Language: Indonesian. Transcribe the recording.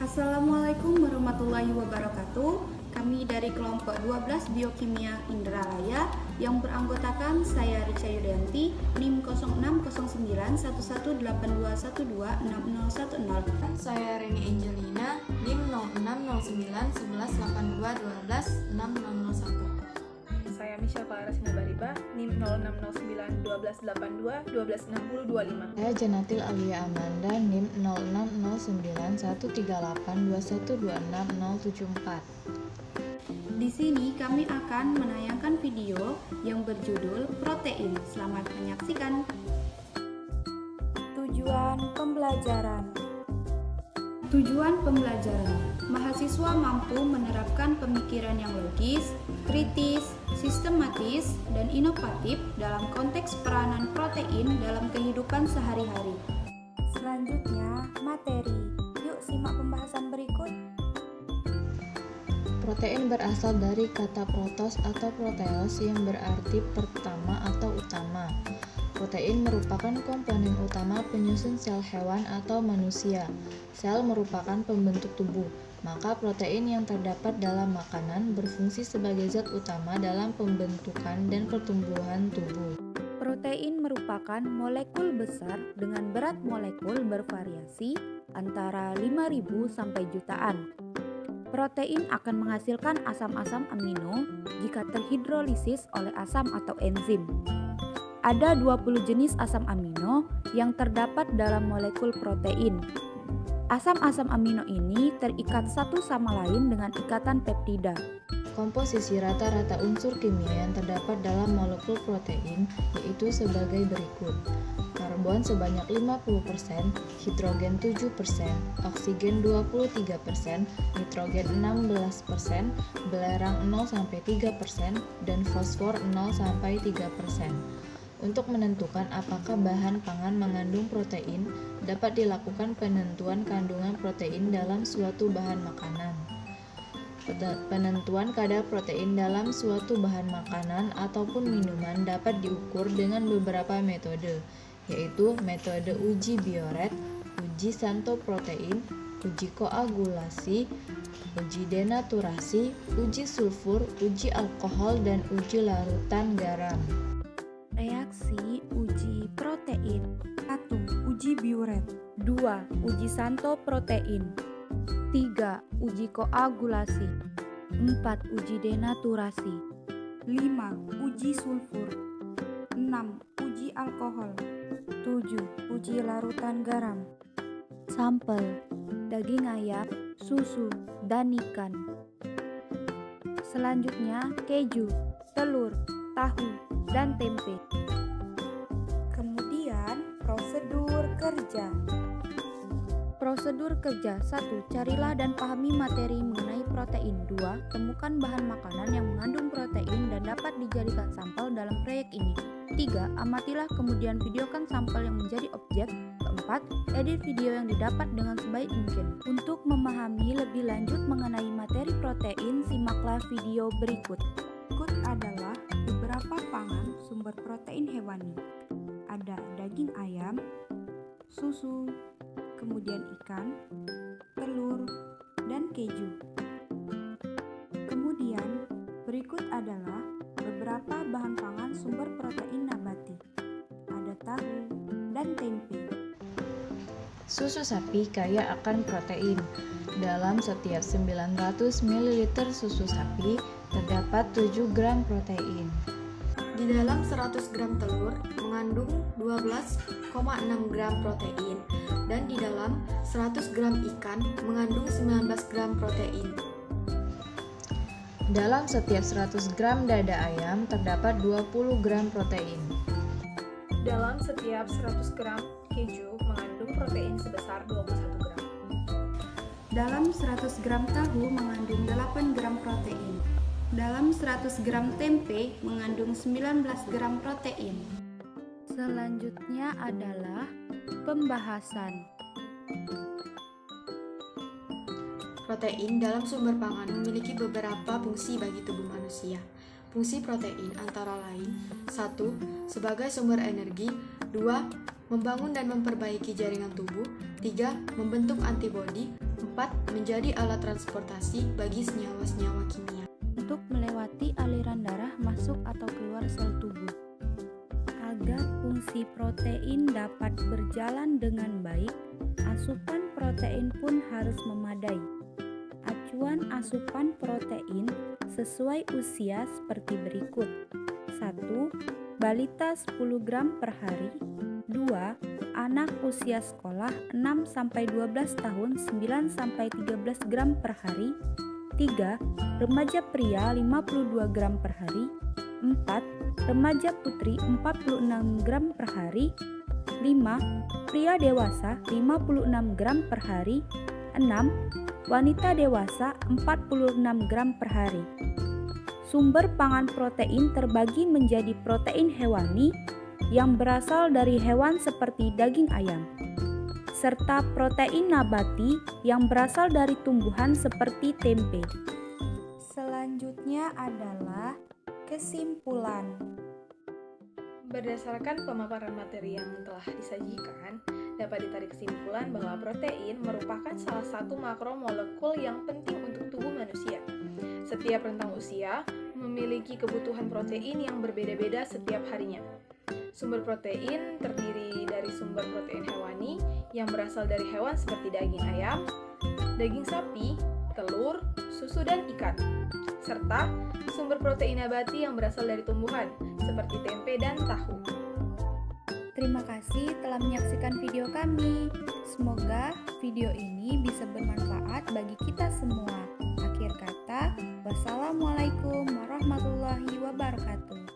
Assalamualaikum warahmatullahi wabarakatuh. Kami dari kelompok 12 Biokimia Indralaya yang beranggotakan saya Richa Yudayanti, NIM 06091182126010. Saya Reni Angelina, NIM 06091182126001. Saya Michelle Palarasina Bariba, NIM 06091282126025. Saya Janatil Alia Amanda, NIM 06091382126074. Di sini kami akan menayangkan video yang berjudul Protein. Selamat menyaksikan. Tujuan pembelajaran. Tujuan pembelajaran. Mahasiswa mampu menerapkan pemikiran yang logis, kritis, sistematis, dan inovatif dalam konteks peranan protein dalam kehidupan sehari-hari. Selanjutnya, materi. Yuk simak pembahasan berikut. Protein berasal dari kata protos atau proteos yang berarti pertama atau utama. Protein merupakan komponen utama penyusun sel hewan atau manusia. Sel merupakan pembentuk tubuh, maka protein yang terdapat dalam makanan berfungsi sebagai zat utama dalam pembentukan dan pertumbuhan tubuh. Protein merupakan molekul besar dengan berat molekul bervariasi antara 5.000 sampai jutaan. Protein akan menghasilkan asam-asam amino jika terhidrolisis oleh asam atau enzim. Ada 20 jenis asam amino yang terdapat dalam molekul protein. Asam-asam amino ini terikat satu sama lain dengan ikatan peptida. Komposisi rata-rata unsur kimia yang terdapat dalam molekul protein yaitu sebagai berikut. Karbon sebanyak 50%, hidrogen 7%, oksigen 23%, nitrogen 16%, belerang 0-3%, dan fosfor 0-3%. Untuk menentukan apakah bahan pangan mengandung protein, dapat dilakukan penentuan kandungan protein dalam suatu bahan makanan. Penentuan kadar protein dalam suatu bahan makanan ataupun minuman dapat diukur dengan beberapa metode, yaitu metode uji bioret, uji santoprotein, uji koagulasi, uji denaturasi, uji sulfur, uji alkohol, dan uji larutan garam. Reaksi uji protein. 1. Uji bioret. 2. Uji santoprotein. 3. Uji koagulasi. 4. Uji denaturasi. 5. Uji sulfur. 6. Uji alkohol. 7. Uji larutan garam. Sampel: daging ayam, susu, dan ikan. Selanjutnya, keju, telur, tahu, dan tempe. Kemudian, prosedur kerja. Prosedur kerja. 1. Carilah dan pahami materi mengenai protein. 2. Temukan bahan makanan yang mengandung protein dan dapat dijadikan sampel dalam proyek ini. 3. Amatilah kemudian videokan sampel yang menjadi objek. 4. Edit video yang didapat dengan sebaik mungkin. Untuk memahami lebih lanjut mengenai materi protein, simaklah video berikut. Berikut adalah beberapa pangan sumber protein hewani. Ada daging ayam, susu, kemudian ikan, telur, dan keju. Kemudian, berikut adalah beberapa bahan pangan sumber protein nabati. Ada tahu dan tempe. Susu sapi kaya akan protein. Dalam setiap 900 ml susu sapi terdapat 7 gram protein. Di dalam 100 gram telur mengandung 12,6 gram protein dan di dalam 100 gram ikan mengandung 19 gram protein. Dalam setiap 100 gram dada ayam terdapat 20 gram protein. Dalam setiap 100 gram keju mengandung protein sebesar 21 gram. Dalam 100 gram tahu mengandung 8 gram protein. Dalam 100 gram tempe mengandung 19 gram protein. Selanjutnya adalah pembahasan. Protein dalam sumber pangan memiliki beberapa fungsi bagi tubuh manusia. Fungsi protein antara lain: 1. Sebagai sumber energi. 2. Membangun dan memperbaiki jaringan tubuh. 3. Membentuk antibodi. 4. Menjadi alat transportasi bagi senyawa-senyawa kimia. Untuk melewati aliran darah masuk atau keluar sel tubuh. Agar fungsi protein dapat berjalan dengan baik, asupan protein pun harus memadai. Acuan asupan protein sesuai usia seperti berikut. 1. Balita 10 gram per hari. 2. Anak usia sekolah 6-12 tahun 9-13 gram per hari. 3. Remaja pria 52 gram per hari. 4. Remaja putri 46 gram per hari. 5. Pria dewasa 56 gram per hari. 6. Wanita dewasa 46 gram per hari. Sumber pangan protein terbagi menjadi protein hewani yang berasal dari hewan seperti daging ayam, serta protein nabati yang berasal dari tumbuhan seperti tempe. Selanjutnya adalah kesimpulan. Berdasarkan pemaparan materi yang telah disajikan, dapat ditarik kesimpulan bahwa protein merupakan salah satu makromolekul yang penting untuk tubuh manusia. Setiap rentang usia memiliki kebutuhan protein yang berbeda-beda setiap harinya. Sumber protein terdiri dari sumber protein hewani yang berasal dari hewan seperti daging ayam, daging sapi, telur, susu, dan ikan, serta sumber protein nabati yang berasal dari tumbuhan seperti tempe dan tahu. Terima kasih telah menyaksikan video kami. Semoga video ini bisa bermanfaat bagi kita semua. Akhir kata, wassalamualaikum warahmatullahi wabarakatuh.